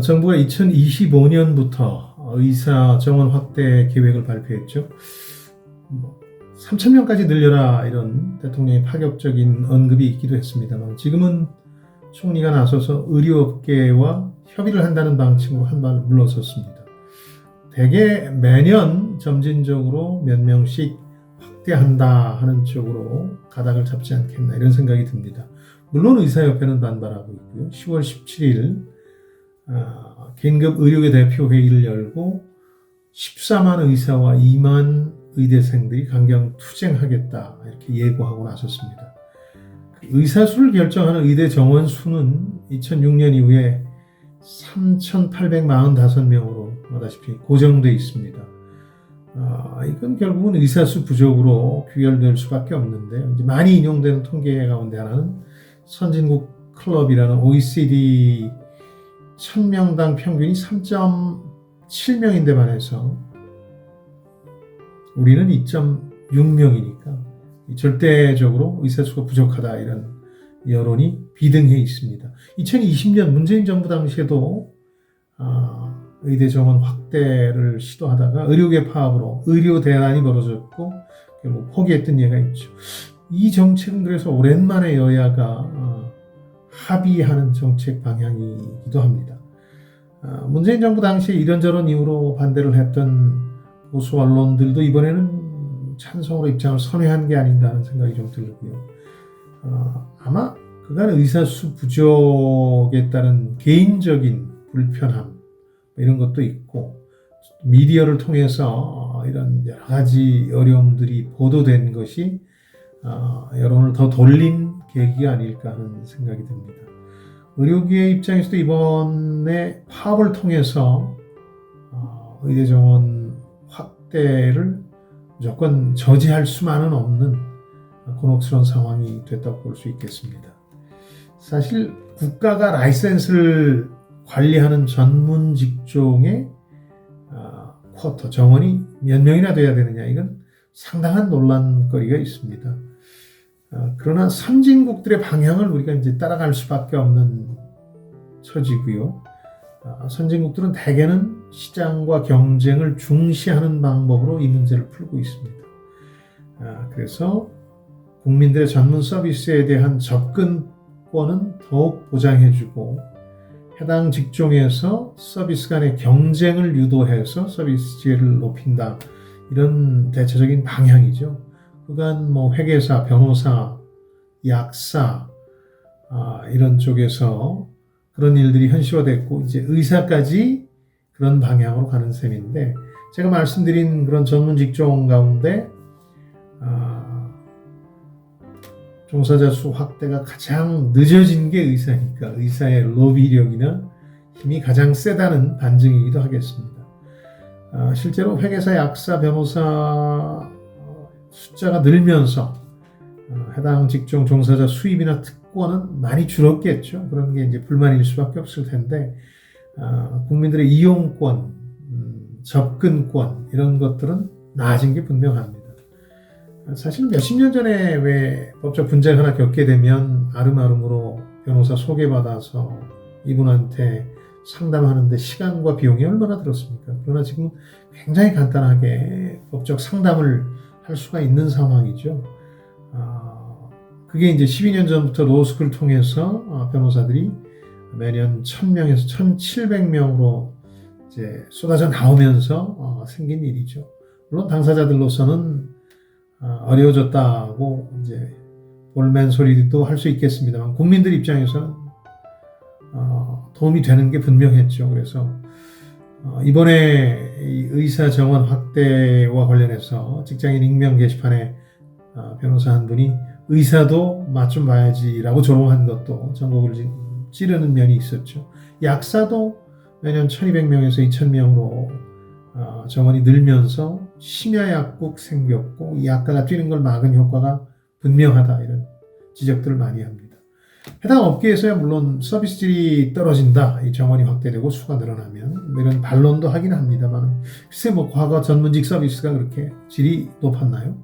정부가 2025년부터 의사 정원 확대 계획을 발표했죠. 3,000명까지 늘려라 이런 대통령의 파격적인 언급이 있기도 했습니다만 지금은 총리가 나서서 의료업계와 협의를 한다는 방침으로 한 발 물러섰습니다. 대개 매년 점진적으로 몇 명씩 확대한다 하는 쪽으로 가닥을 잡지 않겠나 이런 생각이 듭니다. 물론 의사협회는 반발하고 있고요. 10월 17일 긴급 의료계 대표 회의를 열고 14만 의사와 2만 의대생들이 강경 투쟁하겠다 이렇게 예고하고 나섰습니다. 의사 수를 결정하는 의대 정원 수는 2006년 이후에 3,845명으로 아다시피 고정되어 있습니다. 이건 결국은 의사 수 부족으로 귀결될 수밖에 없는데 이제 많이 인용되는 통계 가운데 하나는 선진국 클럽이라는 OECD 1000명당 평균이 3.7명인데 반해서 우리는 2.6명이니까 절대적으로 의사수가 부족하다 이런 여론이 비등해 있습니다. 2020년 문재인 정부 당시에도 의대 정원 확대를 시도하다가 의료계 파업으로 의료 대란이 벌어졌고 결국 포기했던 예가 있죠. 이 정책은 그래서 오랜만에 여야가 합의하는 정책 방향이기도 합니다. 문재인 정부 당시에 이런저런 이유로 반대를 했던 보수 언론들도 이번에는 찬성으로 입장을 선회한 게 아닌가 하는 생각이 좀 들고요. 아마 그간 의사수 부족에 따른 개인적인 불편함 이런 것도 있고 미디어를 통해서 이런 여러 가지 어려움들이 보도된 것이 여론을 더 돌린 계기가 아닐까 하는 생각이 듭니다. 의료계의 입장에서도 이번에 파업을 통해서 의대 정원 확대를 무조건 저지할 수만은 없는 곤혹스러운 상황이 됐다고 볼 수 있겠습니다. 사실 국가가 라이센스를 관리하는 전문 직종의 쿼터 정원이 몇 명이나 돼야 되느냐 이건 상당한 논란거리가 있습니다. 그러나 선진국들의 방향을 우리가 이제 따라갈 수밖에 없는 처지고요. 선진국들은 대개는 시장과 경쟁을 중시하는 방법으로 이 문제를 풀고 있습니다. 그래서 국민들의 전문 서비스에 대한 접근권은 더욱 보장해주고 해당 직종에서 서비스 간의 경쟁을 유도해서 서비스 지혜를 높인다. 이런 대체적인 방향이죠. 그간 회계사, 변호사, 약사 이런 쪽에서 그런 일들이 현실화됐고 이제 의사까지 그런 방향으로 가는 셈인데 제가 말씀드린 그런 전문 직종 가운데 종사자 수 확대가 가장 늦어진 게 의사니까 의사의 로비력이나 힘이 가장 세다는 반증이기도 하겠습니다. 실제로 회계사, 약사, 변호사 숫자가 늘면서 해당 직종 종사자 수입이나 특권은 많이 줄었겠죠. 그런 게 이제 불만일 수밖에 없을 텐데 국민들의 이용권, 접근권 이런 것들은 나아진 게 분명합니다. 사실 몇십 년 전에 왜 법적 분쟁 하나 겪게 되면 아름아름으로 변호사 소개받아서 이분한테 상담하는데 시간과 비용이 얼마나 들었습니까? 그러나 지금 굉장히 간단하게 법적 상담을 할 수가 있는 상황이죠. 그게 이제 12년 전부터 로스쿨을 통해서 변호사들이 매년 1,000명에서 1,700명으로 이제 쏟아져 나오면서 생긴 일이죠. 물론 당사자들로서는 어려워졌다고 이제 볼멘 소리도 할 수 있겠습니다만 국민들 입장에서는 도움이 되는 게 분명했죠. 그래서 이번에 의사 정원 확대와 관련해서 직장인 익명 게시판에 변호사 한 분이 의사도 맛 좀 봐야지라고 조롱한 것도 전곡을 찌르는 면이 있었죠. 약사도 매년 1,200명에서 2,000명으로 정원이 늘면서 심야약국 생겼고 이 약가가 뛰는 걸 막은 효과가 분명하다 이런 지적들을 많이 합니다. 해당 업계에서야 물론 서비스 질이 떨어진다, 이 정원이 확대되고 수가 늘어나면 이런 반론도 하긴 합니다만 글쎄 과거 전문직 서비스가 그렇게 질이 높았나요?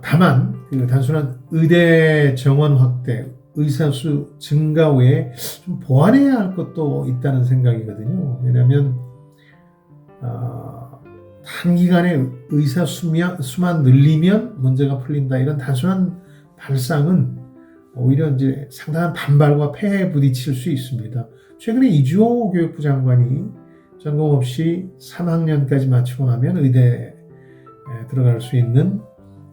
다만 그 단순한 의대 정원 확대, 의사 수 증가 외에 좀 보완해야 할 것도 있다는 생각이거든요. 왜냐하면 단기간에 의사 수만 늘리면 문제가 풀린다, 이런 단순한 발상은 오히려 이제 상당한 반발과 폐해에 부딪힐 수 있습니다. 최근에 이주호 교육부 장관이 전공 없이 3학년까지 마치고 나면 의대에 들어갈 수 있는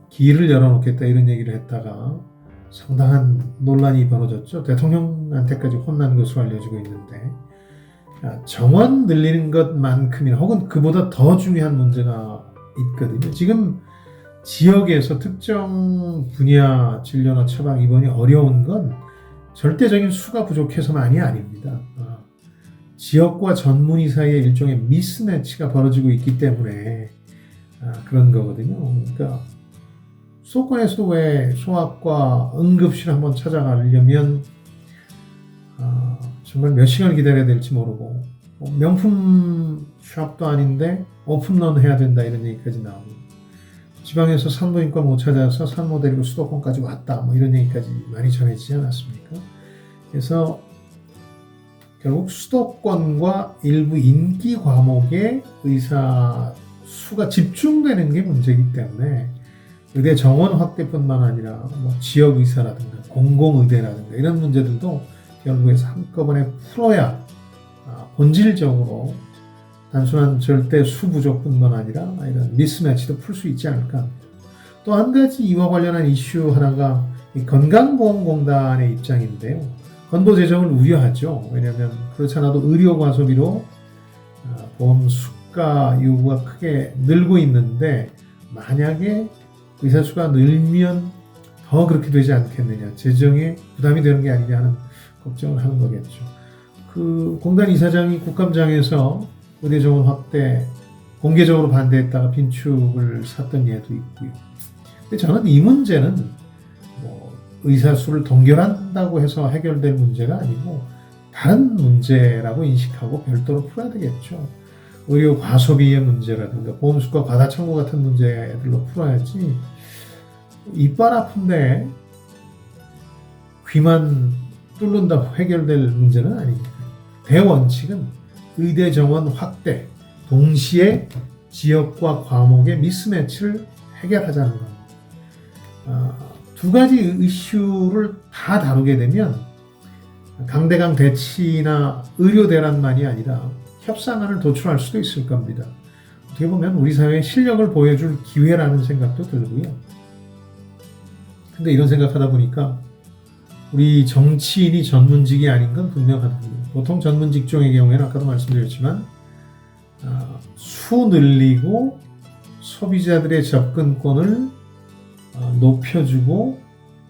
길을 열어놓겠다, 이런 얘기를 했다가 상당한 논란이 벌어졌죠. 대통령한테까지 혼난 것으로 알려지고 있는데, 정원 늘리는 것만큼이나 혹은 그보다 더 중요한 문제가 있거든요. 지금 지역에서 특정 분야 진료나 처방 입원이 어려운 건 절대적인 수가 부족해서만이 아닙니다. 지역과 전문의 사이에 일종의 미스매치가 벌어지고 있기 때문에 그런 거거든요. 그러니까 수도권에서도 왜 소아과 응급실 한번 찾아가려면 정말 몇 시간을 기다려야 될지 모르고, 명품 샵도 아닌데 오픈런 해야 된다, 이런 얘기까지 나오고, 지방에서 산부인과 못 찾아서 산모 데리고 수도권까지 왔다, 뭐 이런 얘기까지 많이 전해지지 않았습니까? 그래서 결국 수도권과 일부 인기 과목의 의사 수가 집중되는 게 문제이기 때문에 의대 정원 확대뿐만 아니라 뭐 지역 의사라든가 공공의대라든가 이런 문제들도 결국에서 한꺼번에 풀어야 본질적으로 단순한 절대 수 부족뿐만 아니라 이런 미스매치도 풀 수 있지 않을까 합니다. 또 한 가지 이와 관련한 이슈 하나가 이 건강보험공단의 입장인데요. 건보 재정을 우려하죠. 왜냐하면 그렇지 않아도 의료 과소비로 보험 수가 요구가 크게 늘고 있는데, 만약에 의사 수가 늘면 더 그렇게 되지 않겠느냐, 재정에 부담이 되는 게 아니냐 하는 걱정을 하는 거겠죠. 그 공단 이사장이 국감장에서 의대 정원 확대 공개적으로 반대했다가 빈축을 샀던 예도 있고요. 근데 저는 이 문제는 뭐 의사 수를 동결한다고 해서 해결될 문제가 아니고 다른 문제라고 인식하고 별도로 풀어야 되겠죠. 의료 과소비의 문제라든가 보험수가 과다 청구 같은 문제들로 풀어야지, 이빨 아픈데 귀만 뚫는다고 해결될 문제는 아닙니다. 대원칙은 의대 정원 확대, 동시에 지역과 과목의 미스매치를 해결하자는 겁니다. 두 가지 이슈를 다 다루게 되면 강대강 대치나 의료 대란만이 아니라 협상안을 도출할 수도 있을 겁니다. 어떻게 보면 우리 사회의 실력을 보여줄 기회라는 생각도 들고요. 근데 이런 생각하다 보니까 우리 정치인이 전문직이 아닌 건 분명하거든요. 보통 전문 직종의 경우에는 아까도 말씀드렸지만 수 늘리고 소비자들의 접근권을 높여주고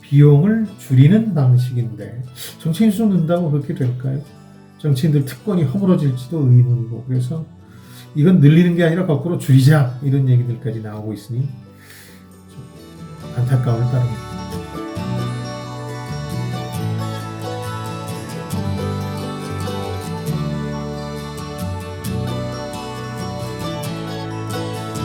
비용을 줄이는 방식인데, 정치인 수 는다고 그렇게 될까요? 정치인들 특권이 허물어질지도 의문이고, 그래서 이건 늘리는 게 아니라 거꾸로 줄이자, 이런 얘기들까지 나오고 있으니 좀 안타까움을 따릅니다.